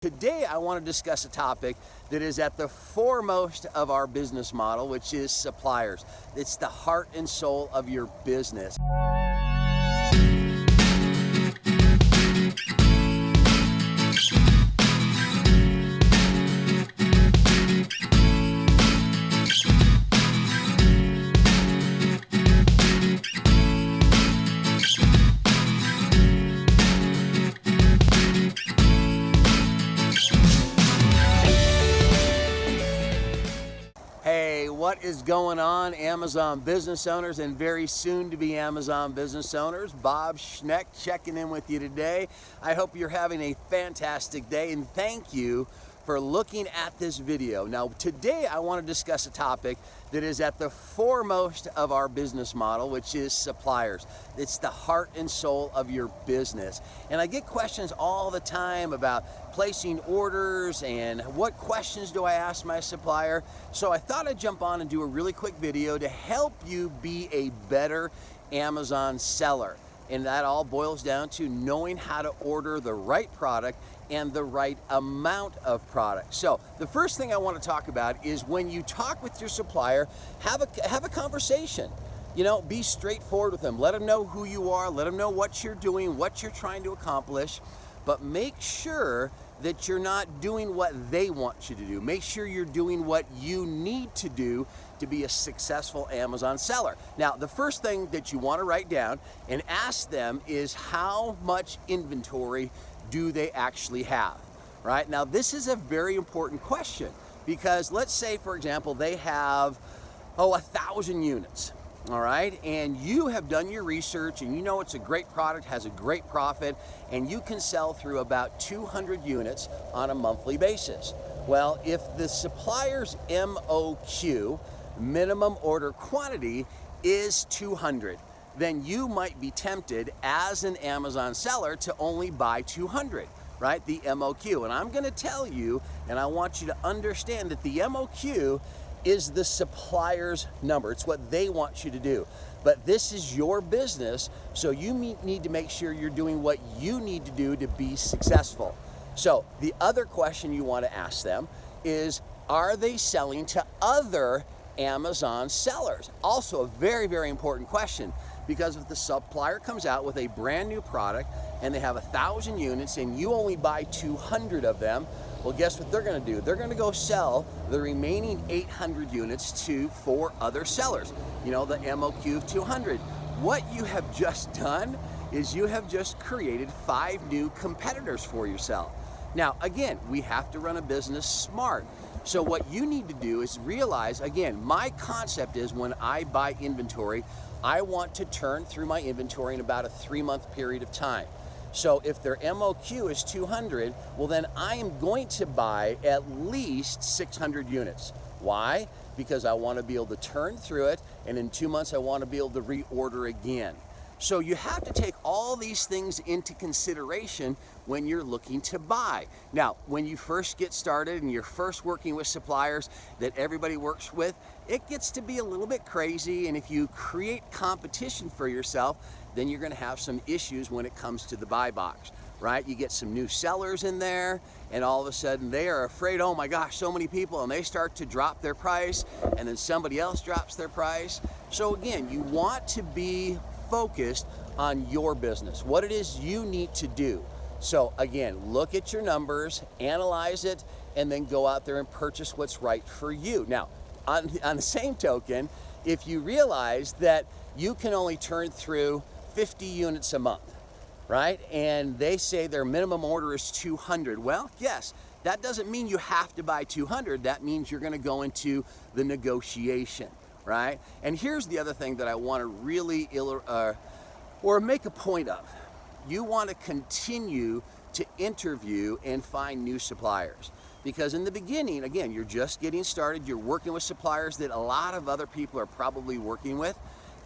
Today, I want to discuss a topic that is at the foremost of our business model, which is suppliers. It's the heart and soul of your business. Hey, what is going on, Amazon business owners and very soon to be Amazon business owners? Bob Schneck checking in with you today. I hope you're having a fantastic day and thank you for looking at this video. Now, today I want to discuss a topic that is at the foremost of our business model, which is suppliers. It's the heart and soul of your business. And I get questions all the time about placing orders and what questions do I ask my supplier. So I thought I'd jump on and do a really quick video to help you be a better Amazon seller. And that all boils down to knowing how to order the right product and the right amount of product. So the first thing I want to talk about is when you talk with your supplier, have a conversation. You know, be straightforward with them. Let them know who you are. Let them know what you're doing, what you're trying to accomplish. But make sure that you're not doing what they want you to do. Make sure you're doing what you need to do to be a successful Amazon seller. Now, the first thing that you want to write down and ask them is how much inventory do they actually have, right? Now, this is a very important question because let's say, for example, they have, 1,000 units. All right, and you have done your research and you know it's a great product, has a great profit, and you can sell through about 200 units on a monthly basis. Well, if the supplier's MOQ, minimum order quantity, is 200, then you might be tempted as an Amazon seller to only buy 200, right? The MOQ. And I'm going to tell you, and I want you to understand that the MOQ is the supplier's number. It's what they want you to do. But this is your business, so you need to make sure you're doing what you need to do to be successful. So the other question you want to ask them is, are they selling to other Amazon sellers? Also a very, very important question, because if the supplier comes out with a brand new product and they have 1,000 units and you only buy 200 of them, well, guess what they're going to do? They're going to go sell the remaining 800 units to 4 other sellers. You know, the MOQ of 200. What you have just done is you have just created 5 new competitors for yourself. Now, again, we have to run a business smart. So what you need to do is realize, again, my concept is when I buy inventory, I want to turn through my inventory in about a 3-month period of time. So if their MOQ is 200, well then I am going to buy at least 600 units. Why? Because I want to be able to turn through it, and in 2 months I want to be able to reorder again. So you have to take all these things into consideration when you're looking to buy. Now, when you first get started and you're first working with suppliers that everybody works with, it gets to be a little bit crazy, and if you create competition for yourself, then you're going to have some issues when it comes to the buy box, right? You get some new sellers in there, and all of a sudden they are afraid, oh my gosh, so many people, and they start to drop their price, and then somebody else drops their price. So again, you want to be focused on your business, what it is you need to do. So again, look at your numbers, analyze it, and then go out there and purchase what's right for you. Now, on the same token, if you realize that you can only turn through 50 units a month, right? And they say their minimum order is 200. Well, yes, that doesn't mean you have to buy 200. That means you're going to go into the negotiation, right? And here's the other thing that I want to really make a point of. You want to continue to interview and find new suppliers. Because in the beginning, again, you're just getting started. You're working with suppliers that a lot of other people are probably working with.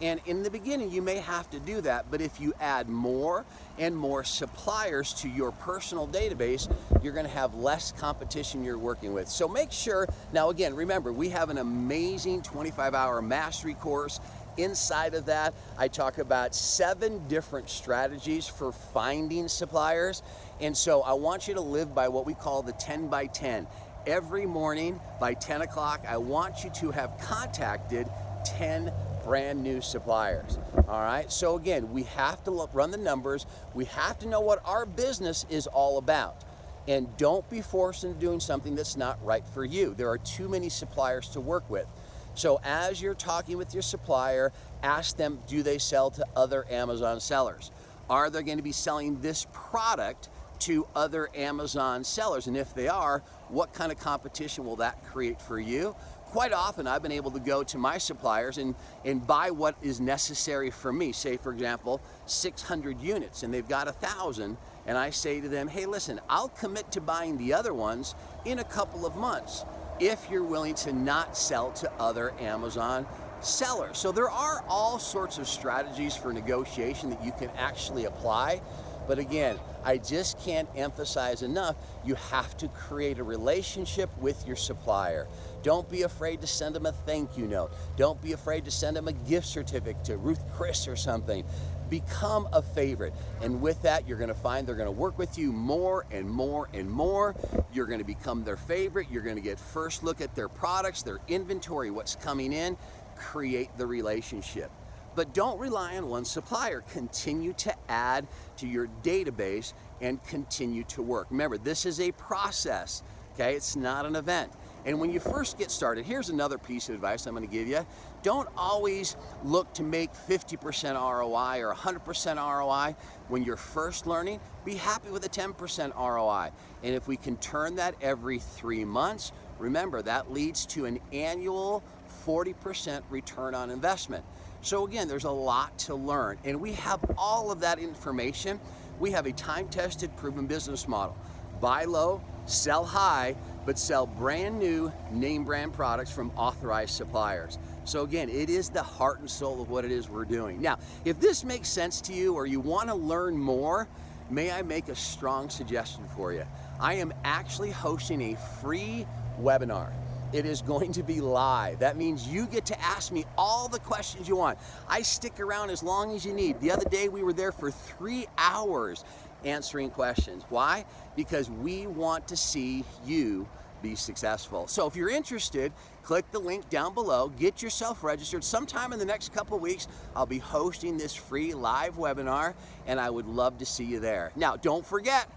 And in the beginning, you may have to do that, but if you add more and more suppliers to your personal database, you're going to have less competition you're working with. So make sure, now again, remember, we have an amazing 25-hour mastery course Inside of that, I talk about 7 different strategies for finding suppliers. And so I want you to live by what we call the 10 by 10. Every morning by 10 o'clock, I want you to have contacted 10 brand new suppliers. All right, so again, we have to run the numbers. We have to know what our business is all about. And don't be forced into doing something that's not right for you. There are too many suppliers to work with. So as you're talking with your supplier, ask them, do they sell to other Amazon sellers? Are they going to be selling this product to other Amazon sellers? And if they are, what kind of competition will that create for you? Quite often, I've been able to go to my suppliers and buy what is necessary for me. Say, for example, 600 units, and they've got 1,000, and I say to them, hey, listen, I'll commit to buying the other ones in a couple of months if you're willing to not sell to other Amazon sellers. So there are all sorts of strategies for negotiation that you can actually apply. But again, I just can't emphasize enough, you have to create a relationship with your supplier. Don't be afraid to send them a thank you note. Don't be afraid to send them a gift certificate to Ruth Chris or something. Become a favorite. And with that, you're gonna find they're gonna work with you more and more and more. You're gonna become their favorite. You're gonna get first look at their products, their inventory, what's coming in. Create the relationship. But don't rely on one supplier. Continue to add to your database and continue to work. Remember, this is a process, okay? It's not an event. And when you first get started, here's another piece of advice I'm gonna give you. Don't always look to make 50% ROI or 100% ROI. When you're first learning, be happy with a 10% ROI. And if we can turn that every 3 months, remember that leads to an annual 40% return on investment. So again, there's a lot to learn, and we have all of that information. We have a time-tested, proven business model. Buy low, sell high, but sell brand new name brand products from authorized suppliers. So again, it is the heart and soul of what it is we're doing. Now, if this makes sense to you or you want to learn more, may I make a strong suggestion for you? I am actually hosting a free webinar. It is going to be live. That means you get to ask me all the questions you want. I stick around as long as you need. The other day we were there for 3 hours answering questions. Why? Because we want to see you be successful. So if you're interested, click the link down below, get yourself registered. Sometime in the next couple weeks, I'll be hosting this free live webinar, and I would love to see you there. Now, don't forget,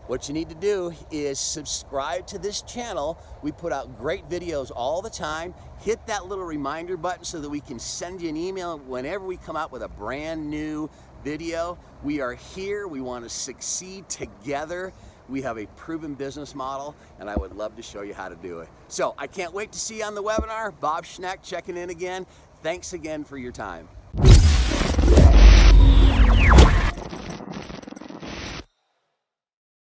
what you need to do is subscribe to this channel. We put out great videos all the time. Hit that little reminder button so that we can send you an email whenever we come out with a brand new video. We are here. We want to succeed together. We have a proven business model, and I would love to show you how to do it. So I can't wait to see you on the webinar. Bob Schneck checking in again. Thanks again for your time.